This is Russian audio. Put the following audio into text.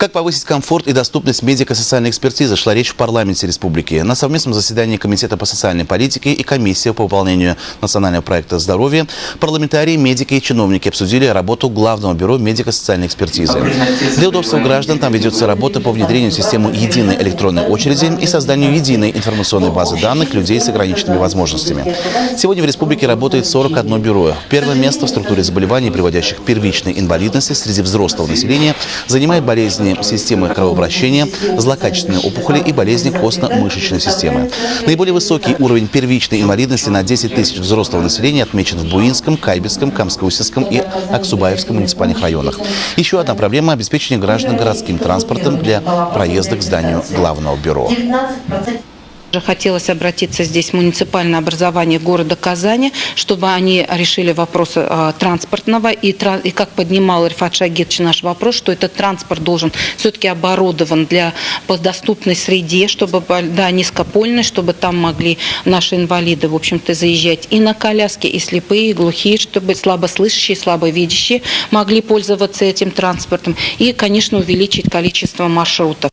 Как повысить комфорт и доступность медико-социальной экспертизы, шла речь в парламенте республики. На совместном заседании Комитета по социальной политике и Комиссии по выполнению национального проекта здоровья парламентарии, медики и чиновники обсудили работу Главного бюро медико-социальной экспертизы. Для удобства граждан там ведется работа по внедрению в систему единой электронной очереди и созданию единой информационной базы данных людей с ограниченными возможностями. Сегодня в республике работает 41 бюро. Первое место в структуре заболеваний, приводящих к первичной инвалидности среди взрослого населения, занимает болезни системы кровообращения, злокачественные опухоли и болезни костно-мышечной системы. Наиболее высокий уровень первичной инвалидности на 10 тысяч взрослого населения отмечен в Буинском, Кайбельском, Камско-Устьевском и Аксубаевском муниципальных районах. Еще одна проблема – обеспечение граждан городским транспортом для проезда к зданию Главного бюро. Хотелось обратиться здесь в муниципальное образование города Казани, чтобы они решили вопрос транспортного. И как поднимал Рифат Шагидович наш вопрос, что этот транспорт должен все-таки оборудован по доступной среде, чтобы низкопольный, чтобы там могли наши инвалиды, в общем-то, заезжать и на коляске, и слепые, и глухие, чтобы слабослышащие, слабовидящие могли пользоваться этим транспортом. И, конечно, увеличить количество маршрутов.